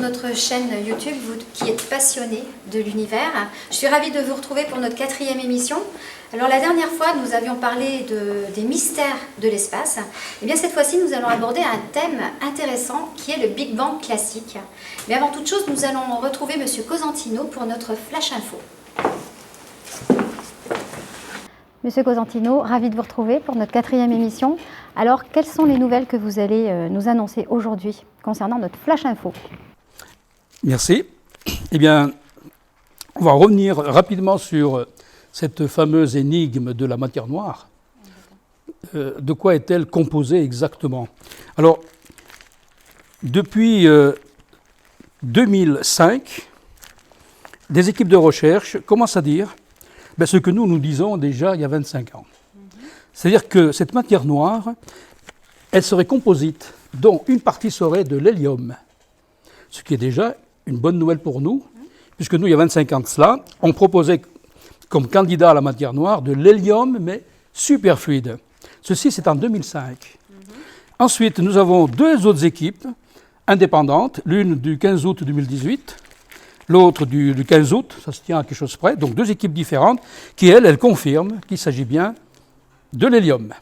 notre chaîne YouTube, vous qui êtes passionnés de l'univers. Je suis ravie de vous retrouver pour notre 4e émission. Alors la dernière fois, nous avions parlé des mystères de l'espace. Et bien cette fois-ci, nous allons aborder un thème intéressant qui est le Big Bang classique. Mais avant toute chose, nous allons retrouver Monsieur Cosentino pour notre Flash Info. Monsieur Cosentino, ravi de vous retrouver pour notre 4e émission. Alors, quelles sont les nouvelles que vous allez nous annoncer aujourd'hui concernant notre Flash Info? Merci. Eh bien, on va revenir rapidement sur cette fameuse énigme de la matière noire. De quoi est-elle composée exactement? Alors, depuis 2005, des équipes de recherche commencent à dire ce que nous disons déjà il y a 25 ans. C'est-à-dire que cette matière noire, elle serait composite, dont une partie serait de l'hélium, ce qui est déjà une bonne nouvelle pour nous, puisque nous, il y a 25 ans de cela, on proposait comme candidat à la matière noire de l'hélium, mais superfluide. Ceci, c'est en 2005. Ensuite, nous avons deux autres équipes indépendantes, l'une du 15 août 2018, l'autre du 15 août, ça se tient à quelque chose près, donc deux équipes différentes, qui, elles confirment qu'il s'agit bien de l'hélium.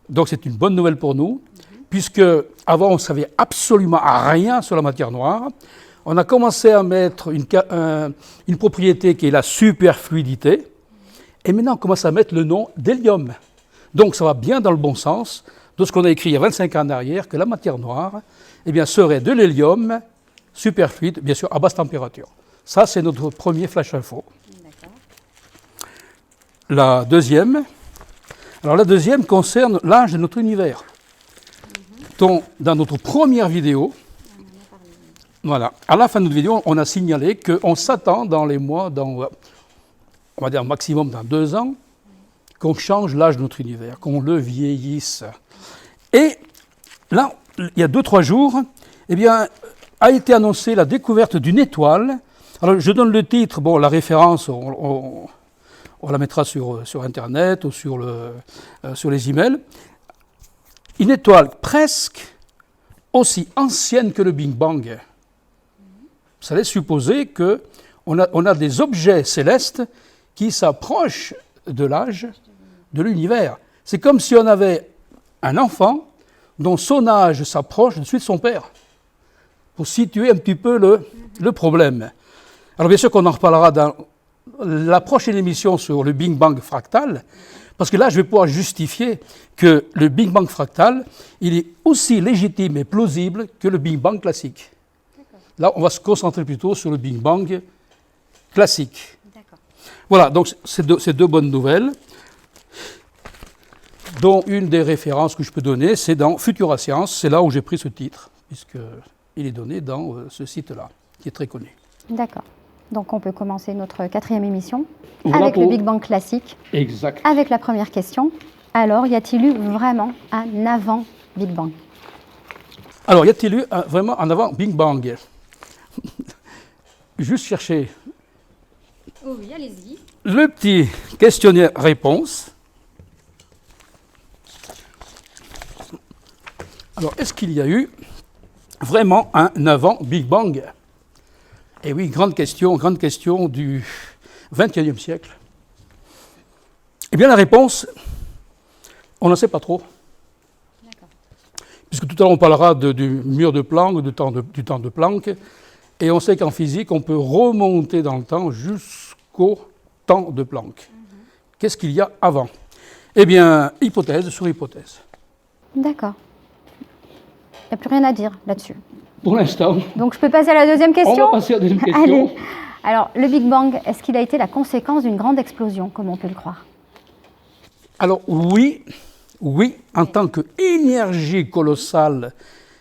Donc c'est une bonne nouvelle pour nous, puisque avant on ne savait absolument rien sur la matière noire. On a commencé à mettre une propriété qui est la superfluidité, et maintenant on commence à mettre le nom d'hélium. Donc ça va bien dans le bon sens de ce qu'on a écrit il y a 25 ans en arrière, que la matière noire serait de l'hélium superfluide, bien sûr à basse température. Ça c'est notre premier flash info. La deuxième concerne l'âge de notre univers. Donc, dans notre première vidéo, voilà, à la fin de notre vidéo, on a signalé qu'on s'attend dans les mois, on va dire maximum dans 2 ans, qu'on change l'âge de notre univers, qu'on le vieillisse. Et là, il y a 2-3 jours, a été annoncée la découverte d'une étoile. Alors, je donne le titre, la référence, on la mettra sur Internet ou sur les emails. Une étoile presque aussi ancienne que le Big Bang. Ça laisse supposer qu'on a des objets célestes qui s'approchent de l'âge de l'univers. C'est comme si on avait un enfant dont son âge s'approche de celui de son père, pour situer un petit peu le problème. Alors bien sûr qu'on en reparlera dans la prochaine émission sur le Big Bang fractal, parce que là, je vais pouvoir justifier que le Big Bang fractal, il est aussi légitime et plausible que le Big Bang classique. Là, on va se concentrer plutôt sur le Big Bang classique. Voilà, donc c'est deux bonnes nouvelles, dont une des références que je peux donner, c'est dans Futura Science, c'est là où j'ai pris ce titre, puisqu'il est donné dans ce site-là, qui est très connu. D'accord. Donc on peut commencer notre 4e émission avec le Big Bang classique. Exact. Avec la première question. Alors, y a-t-il eu vraiment un avant Big Bang? Alors, y a-t-il eu vraiment un avant Big Bang? Juste chercher. Oh oui, allez-y. Le petit questionnaire-réponse. Alors, est-ce qu'il y a eu vraiment un avant Big Bang? Eh oui, grande question du XXIe siècle. Eh bien, la réponse, on n'en sait pas trop. D'accord. Puisque tout à l'heure, on parlera du mur de Planck, du temps de Planck, et on sait qu'en physique, on peut remonter dans le temps jusqu'au temps de Planck. Qu'est-ce qu'il y a avant? Eh bien, hypothèse sur hypothèse. D'accord. Il n'y a plus rien à dire là-dessus. Pour l'instant. Donc je peux passer à la deuxième question? On va passer à la deuxième question. Allez. Alors, le Big Bang, est-ce qu'il a été la conséquence d'une grande explosion, comme on peut le croire? Alors oui, en tant qu'énergie colossale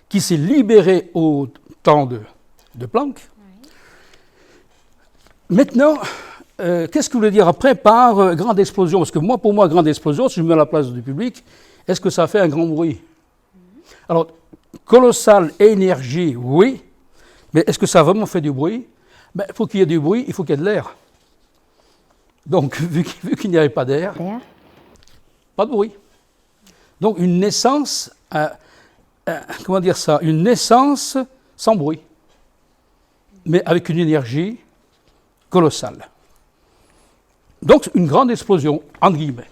qui s'est libérée au temps de Planck. Oui. Maintenant, qu'est-ce que vous voulez dire après par grande explosion? Parce que pour moi, grande explosion, si je me mets à la place du public, est-ce que ça fait un grand bruit? Alors, colossale énergie, oui, mais est-ce que ça a vraiment fait du bruit? Il faut qu'il y ait du bruit, il faut qu'il y ait de l'air. Donc, vu qu'il n'y avait pas d'air, pas de bruit. Donc, une naissance, une naissance sans bruit. mais avec une énergie colossale. Donc une grande explosion, entre guillemets.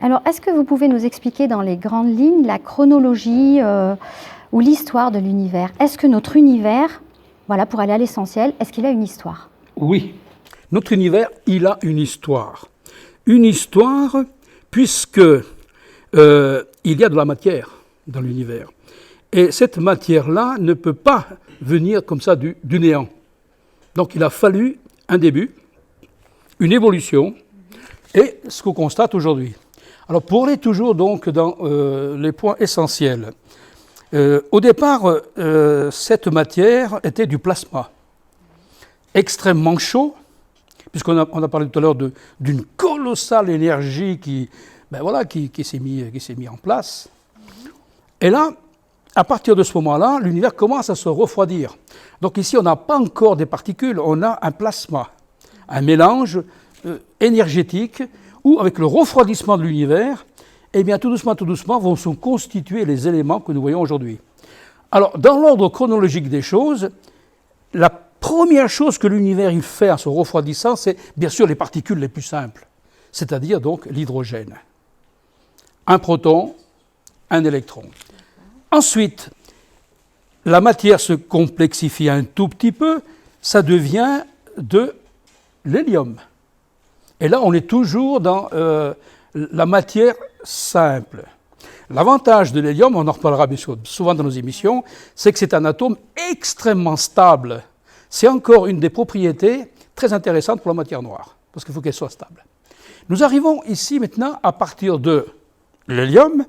Alors, est-ce que vous pouvez nous expliquer dans les grandes lignes la chronologie ou l'histoire de l'univers? Est-ce que notre univers, voilà, pour aller à l'essentiel, est-ce qu'il a une histoire? Oui, notre univers, il a une histoire. Une histoire puisque il y a de la matière dans l'univers. Et cette matière-là ne peut pas venir comme ça du néant. Donc il a fallu un début, une évolution, et ce qu'on constate aujourd'hui. Alors pour aller toujours donc dans les points essentiels, au départ, cette matière était du plasma, extrêmement chaud, puisqu'on a parlé tout à l'heure d'une colossale énergie qui s'est mis en place. Et là, à partir de ce moment-là, l'univers commence à se refroidir. Donc ici, on n'a pas encore des particules, on a un plasma, un mélange énergétique où, avec le refroidissement de l'univers, eh bien, tout doucement, vont se constituer les éléments que nous voyons aujourd'hui. Alors, dans l'ordre chronologique des choses, la première chose que l'univers il fait en se refroidissant, c'est bien sûr les particules les plus simples, c'est-à-dire donc l'hydrogène. Un proton, un électron. Ensuite, la matière se complexifie un tout petit peu, ça devient de l'hélium. Et là, on est toujours dans la matière simple. L'avantage de l'hélium, on en reparlera bien sûr souvent dans nos émissions, c'est que c'est un atome extrêmement stable. C'est encore une des propriétés très intéressantes pour la matière noire, parce qu'il faut qu'elle soit stable. Nous arrivons ici maintenant, à partir de l'hélium,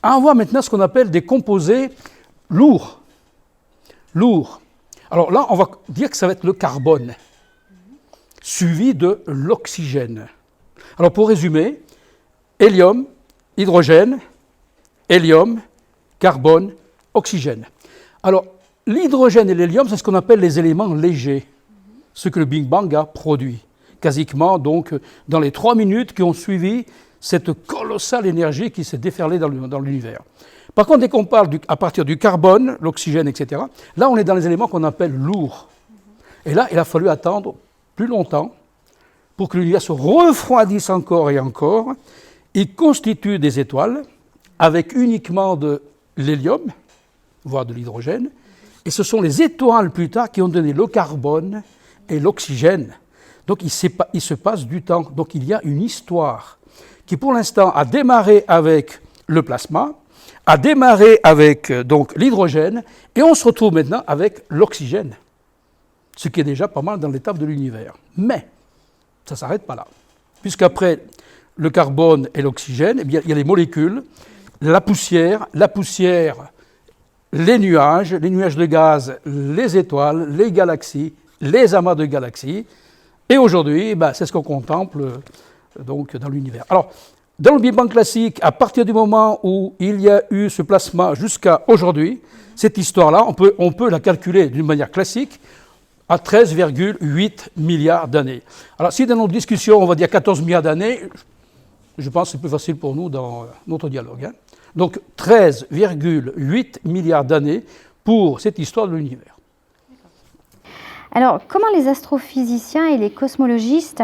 à avoir maintenant ce qu'on appelle des composés lourds. Lourds. Alors là, on va dire que ça va être le carbone, suivi de l'oxygène. Alors pour résumer, hélium, hydrogène, hélium, carbone, oxygène. Alors l'hydrogène et l'hélium, c'est ce qu'on appelle les éléments légers, ce que le Big Bang a produit, quasiment donc dans les 3 minutes qui ont suivi cette colossale énergie qui s'est déferlée dans l'univers. Par contre, dès qu'on parle à partir du carbone, l'oxygène, etc., là on est dans les éléments qu'on appelle lourds. Et là, il a fallu attendre plus longtemps pour que l'univers se refroidisse encore et encore. Il constitue des étoiles avec uniquement de l'hélium, voire de l'hydrogène, et ce sont les étoiles plus tard qui ont donné le carbone et l'oxygène. Donc il se passe du temps, donc il y a une histoire qui pour l'instant a démarré avec le plasma, a démarré avec donc l'hydrogène, et on se retrouve maintenant avec l'oxygène, ce qui est déjà pas mal dans l'étape de l'univers. Mais ça ne s'arrête pas là, puisqu'après le carbone et l'oxygène, eh bien, il y a les molécules, la poussière, les nuages de gaz, les étoiles, les galaxies, les amas de galaxies, et aujourd'hui, c'est ce qu'on contemple donc, dans l'univers. Alors, dans le Big Bang classique, à partir du moment où il y a eu ce plasma jusqu'à aujourd'hui, cette histoire-là, on peut la calculer d'une manière classique à 13,8 milliards d'années. Alors, si dans notre discussion, on va dire 14 milliards d'années, je pense que c'est plus facile pour nous dans notre dialogue. Hein. Donc, 13,8 milliards d'années pour cette histoire de l'univers. Alors, comment les astrophysiciens et les cosmologistes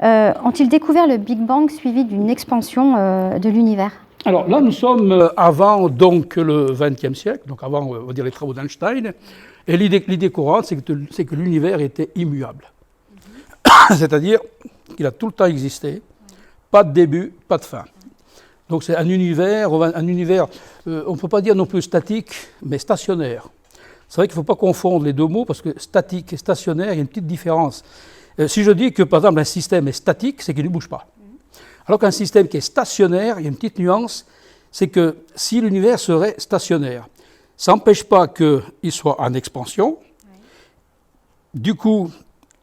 ont-ils découvert le Big Bang suivi d'une expansion de l'univers? Alors là, nous sommes avant donc, le XXe siècle, donc avant on va dire, les travaux d'Einstein, et l'idée courante, c'est que l'univers était immuable. C'est-à-dire qu'il a tout le temps existé, pas de début, pas de fin. Donc c'est un univers on ne peut pas dire non plus statique, mais stationnaire. C'est vrai qu'il ne faut pas confondre les deux mots, parce que statique et stationnaire, il y a une petite différence. Si je dis que, par exemple, un système est statique, c'est qu'il ne bouge pas. Alors qu'un système qui est stationnaire, il y a une petite nuance, c'est que si l'univers serait stationnaire, ça n'empêche pas qu'il soit en expansion. Du coup,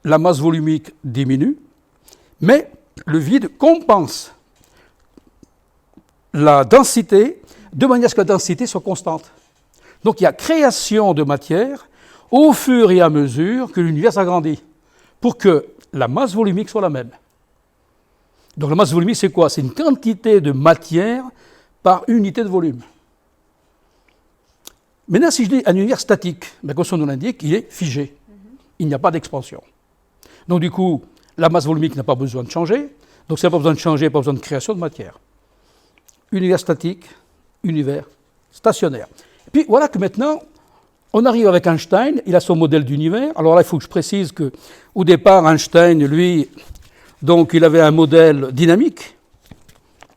la masse volumique diminue, mais le vide compense la densité de manière à ce que la densité soit constante. Donc il y a création de matière au fur et à mesure que l'univers s'agrandit, pour que la masse volumique soit la même. Donc la masse volumique, c'est quoi? C'est une quantité de matière par unité de volume. Maintenant, si je dis un univers statique, ben, comme son nom l'indique, il est figé. Il n'y a pas d'expansion. Donc du coup, la masse volumique n'a pas besoin de changer. Donc ça n'a pas besoin de changer, pas besoin de création de matière. Univers statique, univers stationnaire. Et puis voilà que maintenant, on arrive avec Einstein, il a son modèle d'univers. Alors là, il faut que je précise qu'au départ, Einstein, lui, donc il avait un modèle dynamique,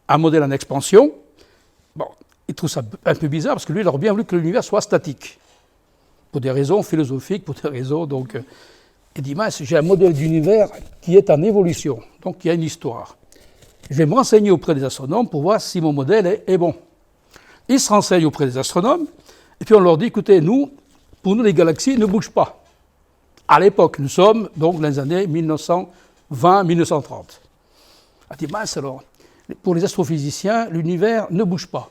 un modèle en expansion. Bon, il trouve ça un peu bizarre parce que lui, il aurait bien voulu que l'univers soit statique. Pour des raisons philosophiques, pour des raisons, donc... il dit, mince, j'ai un modèle d'univers qui est en évolution, donc il y a une histoire. Je vais me renseigner auprès des astronomes pour voir si mon modèle est bon. Il se renseigne auprès des astronomes, et puis on leur dit, écoutez, pour nous, les galaxies ne bougent pas. À l'époque, nous sommes donc dans les années 1920-1930. Il dit, mince alors, pour les astrophysiciens, l'univers ne bouge pas.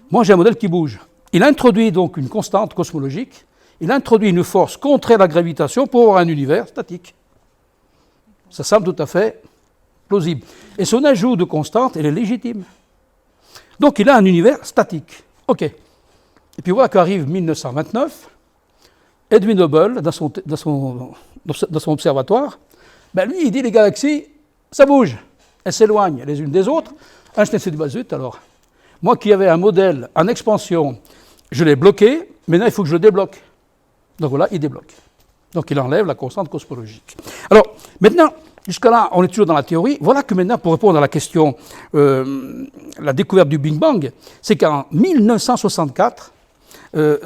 Moi, j'ai un modèle qui bouge. Il introduit donc une constante cosmologique, il introduit une force contraire à la gravitation pour avoir un univers statique. Ça semble tout à fait plausible. Et son ajout de constante, elle est légitime. Donc il a un univers statique. OK. Et puis voilà qu'arrive 1929, Edwin Hubble, dans son observatoire, ben lui, il dit les galaxies, ça bouge, elles s'éloignent les unes des autres. Einstein s'est dit, bah zut alors, moi qui avais un modèle en expansion, je l'ai bloqué, maintenant il faut que je le débloque. Donc voilà, il débloque. Donc il enlève la constante cosmologique. Alors maintenant, jusqu'à là, on est toujours dans la théorie. Voilà que maintenant, pour répondre à la question, la découverte du Big Bang, c'est qu'en 1964,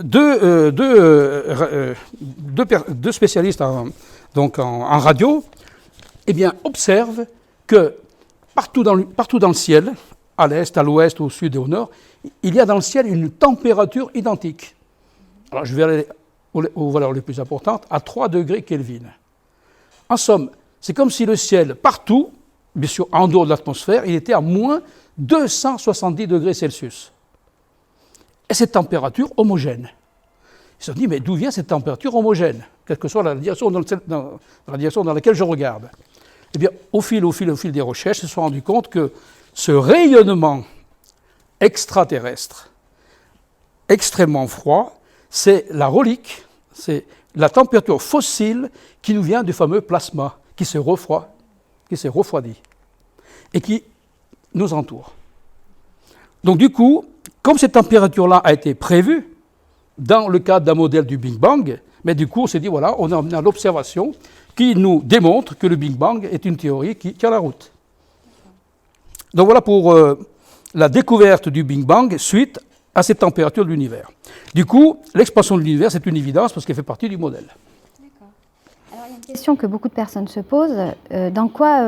deux spécialistes en radio, eh bien, observent que partout dans le ciel, à l'est, à l'ouest, au sud et au nord, il y a dans le ciel une température identique. Alors je vais aller aux valeurs les plus importantes, à 3 degrés Kelvin. En somme, c'est comme si le ciel, partout, bien sûr en dehors de l'atmosphère, il était à moins 270 degrés Celsius. Et cette température homogène. Ils se sont dit, mais d'où vient cette température homogène, quelle que soit la direction dans laquelle je regarde. Eh bien, au fil des recherches, ils se sont rendus compte que ce rayonnement extraterrestre, extrêmement froid, c'est la relique, c'est la température fossile qui nous vient du fameux plasma, qui s'est refroidi et qui nous entoure. Donc du coup, comme cette température-là a été prévue dans le cadre d'un modèle du Big Bang, mais du coup on s'est dit, voilà, on a amené à l'observation qui nous démontre que le Big Bang est une théorie qui tient la route. Donc voilà pour la découverte du Big Bang suite à cette température de l'univers. Du coup, l'expansion de l'univers, c'est une évidence parce qu'elle fait partie du modèle. D'accord. Alors, il y a une question que beaucoup de personnes se posent. Dans quoi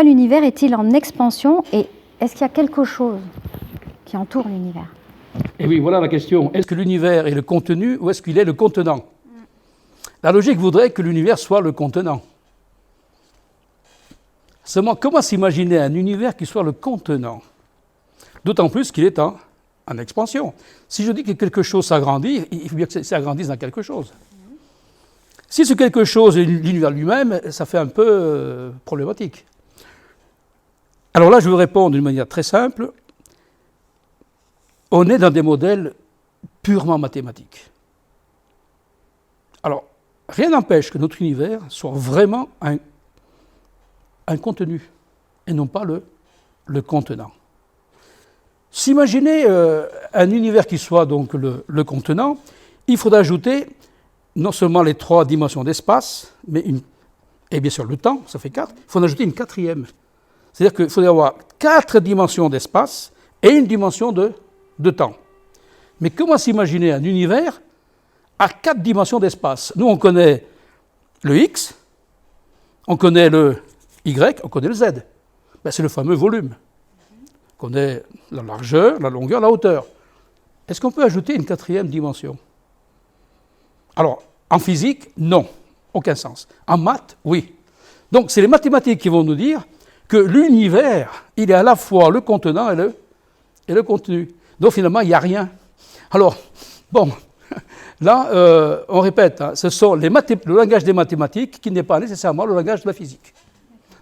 l'univers est-il en expansion et est-ce qu'il y a quelque chose qui entoure l'univers? Et oui, voilà la question. Est-ce que l'univers est le contenu ou est-ce qu'il est le contenant? La logique voudrait que l'univers soit le contenant. Seulement, comment s'imaginer un univers qui soit le contenant? D'autant plus qu'il est en expansion. Si je dis que quelque chose s'agrandit, il faut bien que ça s'agrandisse dans quelque chose. Si ce quelque chose est l'univers lui-même, ça fait un peu problématique. Alors là, je vais répondre d'une manière très simple. On est dans des modèles purement mathématiques. Alors, rien n'empêche que notre univers soit vraiment un contenu, et non pas le contenant. S'imaginer un univers qui soit donc le contenant, il faudra ajouter non seulement les 3 dimensions d'espace, mais et bien sûr le temps, ça fait 4, il faut en ajouter une 4e. C'est-à-dire qu'il faudrait avoir 4 dimensions d'espace et une dimension de temps. Mais comment s'imaginer un univers à 4 dimensions d'espace? Nous, on connaît le X, on connaît le Y, on connaît le Z. Ben, c'est le fameux volume. On connaît la largeur, la longueur, la hauteur. Est-ce qu'on peut ajouter une 4e dimension? Alors, en physique, non, aucun sens. En maths, oui. Donc, c'est les mathématiques qui vont nous dire que l'univers, il est à la fois le contenant et le contenu. Donc, finalement, il n'y a rien. Alors, bon, là, on répète, hein, ce sont le langage des mathématiques qui n'est pas nécessairement le langage de la physique.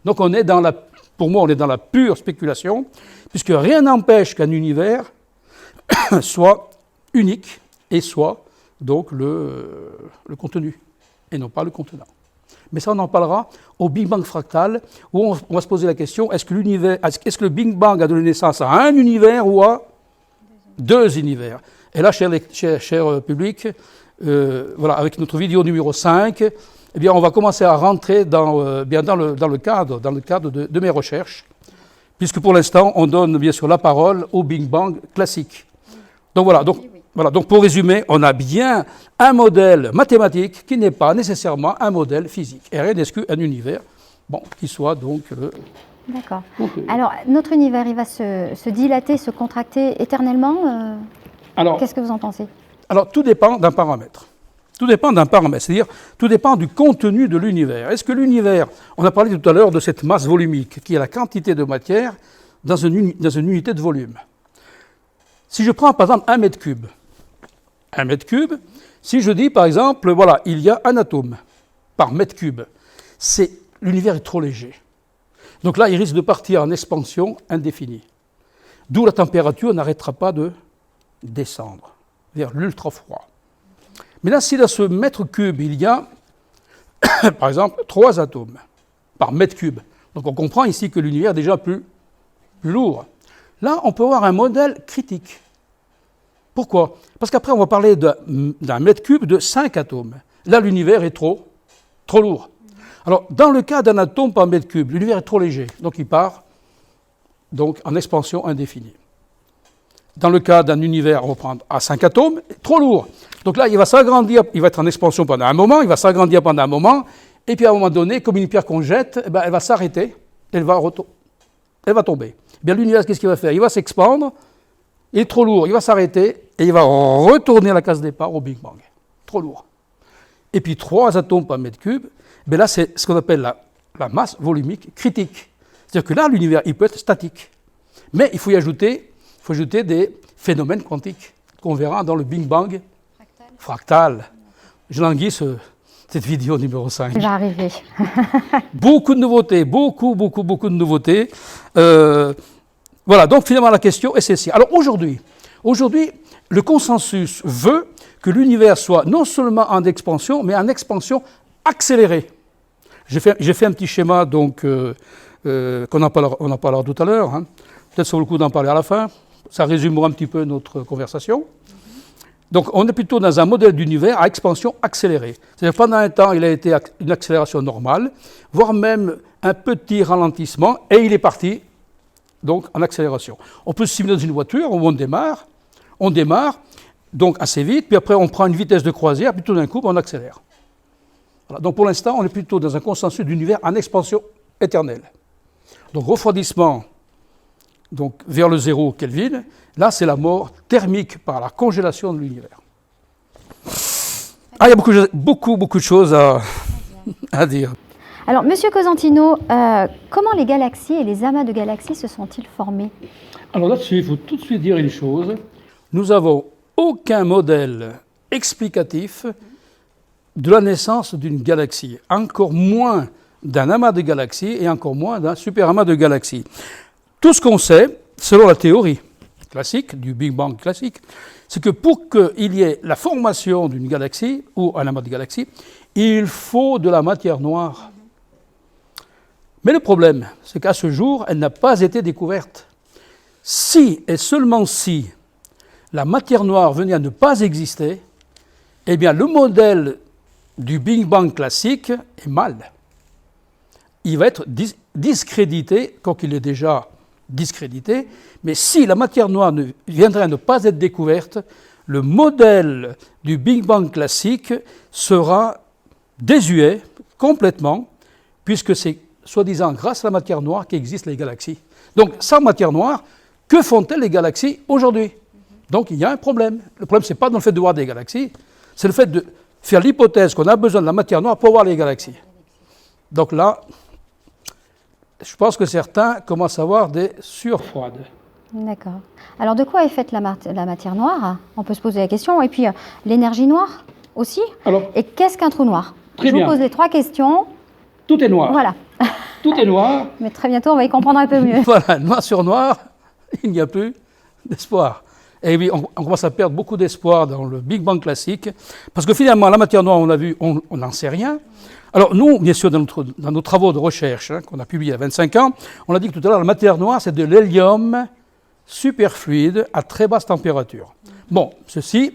Donc, pour moi, on est dans la pure spéculation, puisque rien n'empêche qu'un univers soit unique et soit donc le contenu, et non pas le contenant. Mais ça, on en parlera au Big Bang fractal, où on va se poser la question, est-ce que le Big Bang a donné naissance à un univers ou à deux univers? Et là, cher public, voilà, avec notre vidéo numéro 5, eh bien, on va commencer à rentrer dans le cadre de mes recherches, puisque pour l'instant, on donne bien sûr la parole au Big Bang classique. Donc voilà, donc pour résumer, on a bien un modèle mathématique qui n'est pas nécessairement un modèle physique, et rien d'exclut un univers, qui soit donc le... D'accord. Alors, notre univers, il va se dilater, se contracter éternellement qu'est-ce que vous en pensez? Alors, tout dépend d'un paramètre. Tout dépend d'un paramètre, c'est-à-dire tout dépend du contenu de l'univers. Est-ce que l'univers, on a parlé tout à l'heure de cette masse volumique, qui est la quantité de matière dans une unité de volume. Si je prends par exemple un mètre cube, si je dis par exemple, voilà, il y a un atome par mètre cube, l'univers est trop léger. Donc là, il risque de partir en expansion indéfinie. D'où la température n'arrêtera pas de descendre vers l'ultra-froid. Mais là, si dans ce mètre cube, il y a, par exemple, 3 atomes par mètre cube, donc on comprend ici que l'univers est déjà plus lourd. Là, on peut avoir un modèle critique. Pourquoi? Parce qu'après, on va parler d'un mètre cube de 5 atomes. Là, l'univers est trop lourd. Alors, dans le cas d'un atome par mètre cube, l'univers est trop léger, donc il part en expansion indéfinie. Dans le cas d'un univers, on va prendre à 5 atomes, trop lourd. Donc là, il va s'agrandir, il va être en expansion pendant un moment, il va s'agrandir pendant un moment, et puis à un moment donné, comme une pierre qu'on jette, elle va s'arrêter, elle va tomber. Eh bien, l'univers, qu'est-ce qu'il va faire? Il va s'expandre, il est trop lourd, il va s'arrêter, et il va retourner à la case départ au Big Bang. Trop lourd. Et puis 3 atomes par mètre cube, là, c'est ce qu'on appelle la masse volumique critique. C'est-à-dire que là, l'univers, il peut être statique. Mais il faut y ajouter des phénomènes quantiques qu'on verra dans le Big Bang fractal. Je languis cette vidéo numéro 5. Il va arriver. Beaucoup de nouveautés, beaucoup de nouveautés. Voilà, donc finalement la question est celle-ci. Alors aujourd'hui, le consensus veut que l'univers soit non seulement en expansion, mais en expansion accélérée. J'ai fait un petit schéma donc, on en parlera tout à l'heure. Peut-être sur le coup d'en parler à la fin. Ça résumera un petit peu notre conversation. Donc, on est plutôt dans un modèle d'univers à expansion accélérée. C'est-à-dire pendant un temps, il a été une accélération normale, voire même un petit ralentissement, et il est parti donc en accélération. On peut se simuler dans une voiture où on démarre donc assez vite, puis après on prend une vitesse de croisière, puis tout d'un coup on accélère. Voilà. Donc pour l'instant, on est plutôt dans un consensus d'univers en expansion éternelle. Donc refroidissement donc vers le zéro Kelvin, là c'est la mort thermique par la congélation de l'univers. Il y a beaucoup de choses à dire. Alors, Monsieur Cosentino, comment les galaxies et les amas de galaxies se sont-ils formés? Alors là-dessus, il faut tout de suite dire une chose. Nous n'avons aucun modèle explicatif de la naissance d'une galaxie, encore moins d'un amas de galaxies et encore moins d'un superamas de galaxies. Tout ce qu'on sait, selon la théorie classique, du Big Bang classique, c'est que pour qu'il y ait la formation d'une galaxie ou un amas de galaxies, il faut de la matière noire. Mais le problème, c'est qu'à ce jour, elle n'a pas été découverte. Si et seulement si la matière noire venait à ne pas exister, eh bien le modèle du Big Bang classique est mal. Il va être discrédité, quoiqu'il est déjà discrédité, mais si la matière noire viendrait à ne pas être découverte, le modèle du Big Bang classique sera désuet complètement, puisque c'est soi-disant grâce à la matière noire qu'existent les galaxies. Donc, sans matière noire, que font-elles les galaxies aujourd'hui? Donc, il y a un problème. Le problème, ce n'est pas dans le fait de voir des galaxies, c'est le fait de faire l'hypothèse qu'on a besoin de la matière noire pour voir les galaxies. Donc là, je pense que certains commencent à avoir des sueurs froides. D'accord. Alors, de quoi est faite la matière noire? On peut se poser la question. Et puis, l'énergie noire aussi. Alors, et qu'est-ce qu'un trou noir? Je vous pose les 3 questions. Tout est noir. Voilà. Tout est noir. Mais très bientôt, on va y comprendre un peu mieux. Voilà, noir sur noir, il n'y a plus d'espoir. Et oui, on commence à perdre beaucoup d'espoir dans le Big Bang classique, parce que finalement, la matière noire, on a vu, on n'en sait rien. Alors nous, bien sûr, dans nos travaux de recherche, qu'on a publiés il y a 25 ans, on a dit que tout à l'heure, la matière noire, c'est de l'hélium superfluide à très basse température. Bon, ceci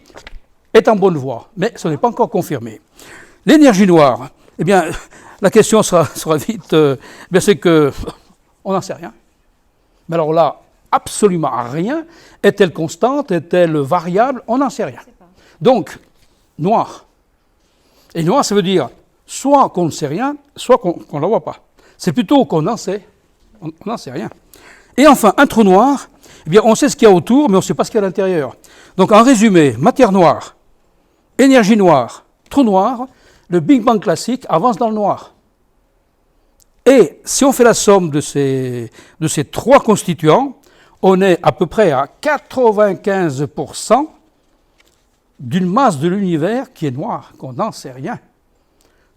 est en bonne voie, mais ce n'est pas encore confirmé. L'énergie noire, eh bien, la question sera vite, c'est que on n'en sait rien. Mais alors là, absolument rien. Est-elle constante? Est-elle variable? On n'en sait rien. Donc, noir. Et noir, ça veut dire soit qu'on ne sait rien, soit qu'on ne la voit pas. C'est plutôt qu'on en sait. On n'en sait rien. Et enfin, un trou noir, eh bien, on sait ce qu'il y a autour, mais on ne sait pas ce qu'il y a à l'intérieur. Donc, en résumé, matière noire, énergie noire, trou noir, le Big Bang classique avance dans le noir. Et si on fait la somme de ces trois constituants, on est à peu près à 95% d'une masse de l'univers qui est noire, qu'on n'en sait rien.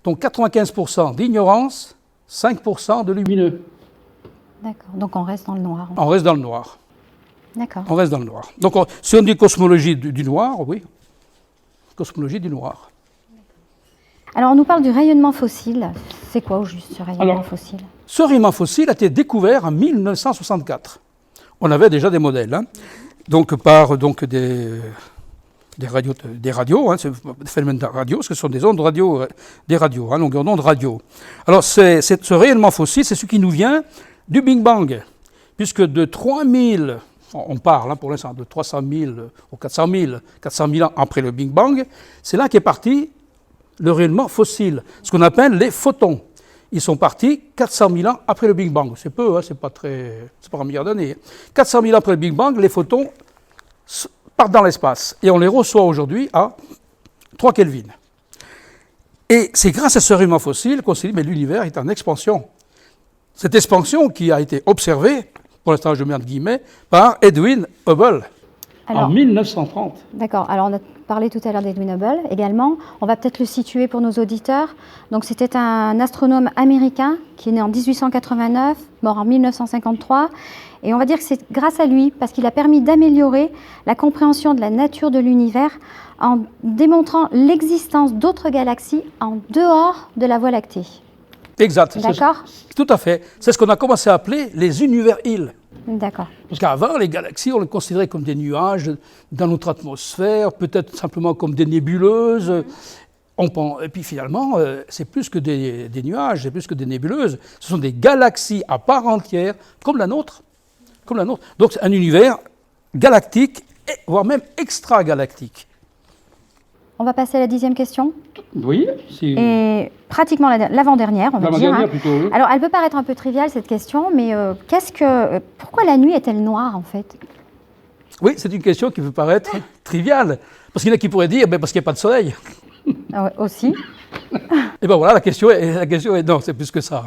Donc 95% d'ignorance, 5% de lumineux. D'accord, donc on reste dans le noir. On reste dans le noir. D'accord. On reste dans le noir. Donc si on dit cosmologie du noir, oui, cosmologie du noir. Alors on nous parle du rayonnement fossile. C'est quoi au juste ce rayonnement fossile? Ce rayonnement fossile a été découvert en 1964. On avait déjà des modèles, donc par des radios, c'est des phénomènes de radio, ce sont des ondes radio, des radios, longueur d'onde radio. Alors ce rayonnement fossile, c'est ce qui nous vient du Big Bang, puisque de 3000, on parle pour l'instant de 300 000 ou 400 000 ans après le Big Bang, c'est là qu'est parti le rayonnement fossile, ce qu'on appelle les photons. Ils sont partis 400 000 ans après le Big Bang. C'est peu, c'est pas un milliard d'années. 400 000 ans après le Big Bang, les photons partent dans l'espace. Et on les reçoit aujourd'hui à 3 Kelvin. Et c'est grâce à ce rayonnement fossile qu'on s'est dit, mais l'univers est en expansion. Cette expansion qui a été observée, pour l'instant je mets entre guillemets, par Edwin Hubble en 1930. D'accord, alors on a parlé tout à l'heure d'Edwin Hubble également. On va peut-être le situer pour nos auditeurs. Donc c'était un astronome américain qui est né en 1889, mort en 1953. Et on va dire que c'est grâce à lui, parce qu'il a permis d'améliorer la compréhension de la nature de l'univers en démontrant l'existence d'autres galaxies en dehors de la Voie lactée. Exact. D'accord. Tout à fait. C'est ce qu'on a commencé à appeler les univers-îles. D'accord. Parce qu'avant, les galaxies, on les considérait comme des nuages dans notre atmosphère, peut-être simplement comme des nébuleuses. Et puis finalement, c'est plus que des nuages, c'est plus que des nébuleuses. Ce sont des galaxies à part entière, comme la nôtre. Donc c'est un univers galactique, voire même extragalactique. On va passer à la 10e question. Oui. Et pratiquement l'avant-dernière, on va dire. Plutôt, oui. Alors, elle peut paraître un peu triviale, cette question, mais pourquoi la nuit est-elle noire, en fait? Oui, c'est une question qui peut paraître triviale. Parce qu'il y en a qui pourraient dire, parce qu'il n'y a pas de soleil. Aussi. Et bien voilà, la question est non, c'est plus que ça.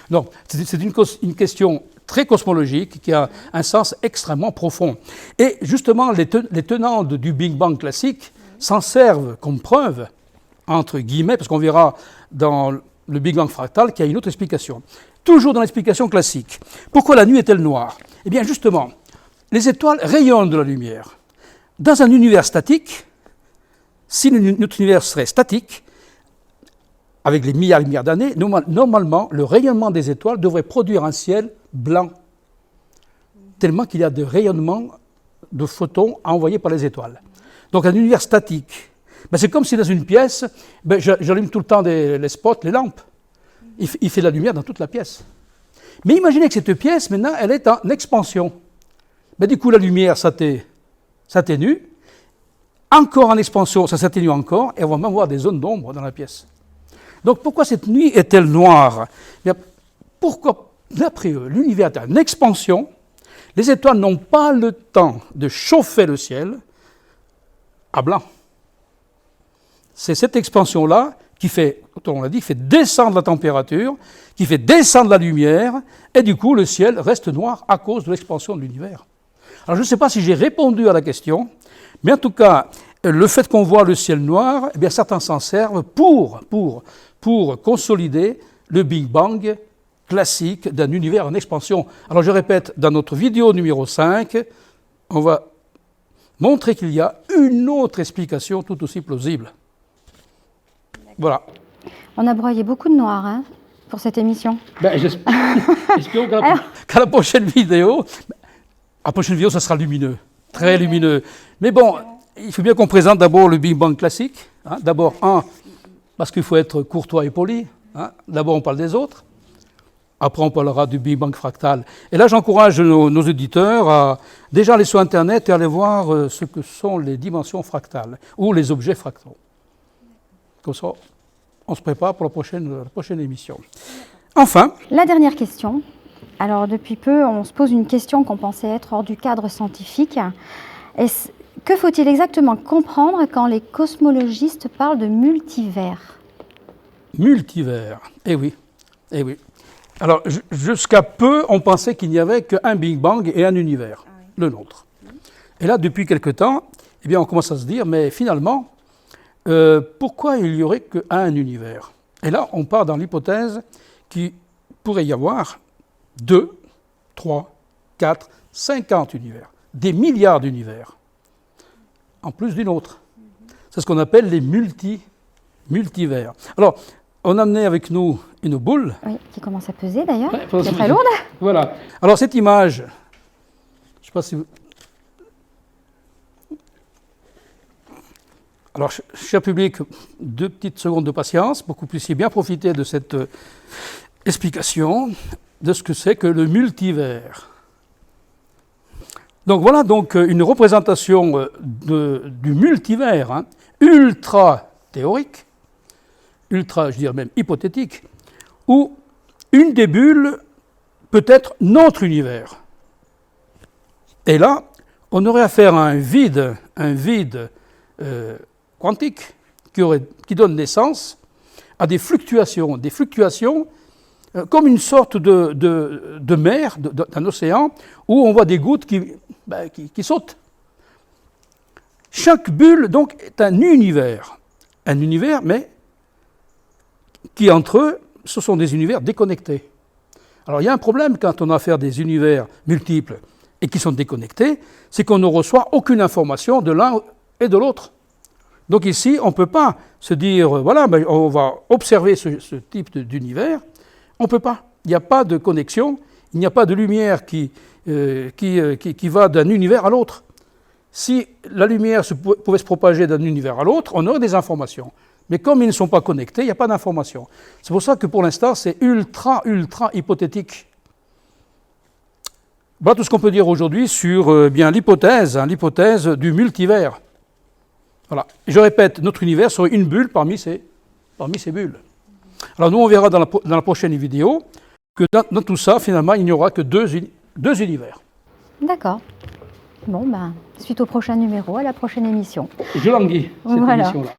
Non, c'est une question très cosmologique qui a un sens extrêmement profond. Et justement, les tenants du Big Bang classique s'en servent comme preuve, entre guillemets, parce qu'on verra dans le Big Bang fractal qu'il y a une autre explication. Toujours dans l'explication classique. Pourquoi la nuit est-elle noire? Eh bien justement, les étoiles rayonnent de la lumière. Dans un univers statique, si notre univers serait statique, avec les milliards et milliards d'années, normalement, le rayonnement des étoiles devrait produire un ciel blanc, tellement qu'il y a de rayonnement de photons envoyés par les étoiles. Donc un univers statique, c'est comme si dans une pièce, j'allume tout le temps les spots, les lampes. Il fait de la lumière dans toute la pièce. Mais imaginez que cette pièce, maintenant, elle est en expansion. Du coup, la lumière s'atténue. Encore en expansion, ça s'atténue encore, et on va même voir des zones d'ombre dans la pièce. Donc pourquoi cette nuit est-elle noire? Pourquoi, d'après eux, l'univers est en expansion, les étoiles n'ont pas le temps de chauffer le ciel à blanc. C'est cette expansion-là qui fait, comme on l'a dit, fait descendre la température, qui fait descendre la lumière, et du coup le ciel reste noir à cause de l'expansion de l'univers. Alors je ne sais pas si j'ai répondu à la question, mais en tout cas, le fait qu'on voit le ciel noir, certains s'en servent pour consolider le Big Bang classique d'un univers en expansion. Alors je répète, dans notre vidéo numéro 5, on va montrer qu'il y a une autre explication tout aussi plausible. Voilà. On a broyé beaucoup de noir hein, pour cette émission. Ben, j'espère qu'à la prochaine vidéo, ça sera lumineux, très lumineux. Mais bon, il faut bien qu'on présente d'abord le Big Bang classique. Hein. D'abord, parce qu'il faut être courtois et poli. Hein. D'abord, on parle des autres. Après, on parlera du Big Bang fractal. Et là, j'encourage nos auditeurs à déjà aller sur Internet et aller voir ce que sont les dimensions fractales ou les objets fractaux. Comme ça, on se prépare pour la prochaine émission. Enfin. La dernière question. Alors, depuis peu, on se pose une question qu'on pensait être hors du cadre scientifique. Que faut-il exactement comprendre quand les cosmologistes parlent de multivers? Multivers, eh oui, eh oui. Alors, jusqu'à peu, on pensait qu'il n'y avait qu'un Big Bang et un univers, le nôtre. Et là, depuis quelque temps, eh bien, on commence à se dire, mais finalement, pourquoi il n'y aurait qu'un univers? Et là, on part dans l'hypothèse qu'il pourrait y avoir 2, 3, 4, 50 univers, des milliards d'univers, en plus d'une autre. C'est ce qu'on appelle les multivers. Alors, on a amené avec nous une boule. Oui, qui commence à peser d'ailleurs, Ouais, qui est très lourde. Voilà. Alors, cette image, je ne sais pas si vous... Alors, cher public, 2 petites secondes de patience pour que vous puissiez bien profiter de cette explication de ce que c'est que le multivers. Donc voilà donc une représentation du multivers, hein, ultra théorique, ultra, je dirais même hypothétique, où une des bulles peut être notre univers. Et là, on aurait affaire à un vide quantique qui donne naissance à des fluctuations comme une sorte de mer, d'un océan, où on voit des gouttes qui sautent. Chaque bulle, donc, est un univers, mais qui, entre eux, ce sont des univers déconnectés. Alors, il y a un problème quand on a affaire à des univers multiples et qui sont déconnectés, c'est qu'on ne reçoit aucune information de l'un et de l'autre. Donc ici, on ne peut pas se dire, voilà, on va observer ce type d'univers. On ne peut pas. Il n'y a pas de connexion, il n'y a pas de lumière qui va d'un univers à l'autre. Si la lumière pouvait se propager d'un univers à l'autre, on aurait des informations. Mais comme ils ne sont pas connectés, il n'y a pas d'informations. C'est pour ça que pour l'instant, c'est ultra hypothétique. Voilà tout ce qu'on peut dire aujourd'hui sur bien l'hypothèse du multivers. Voilà. Je répète, notre univers serait une bulle parmi ces bulles. Alors nous, on verra dans la prochaine vidéo que dans tout ça, finalement, il n'y aura que deux univers. D'accord. Bon, suite au prochain numéro, à la prochaine émission. Je languis cette émission-là.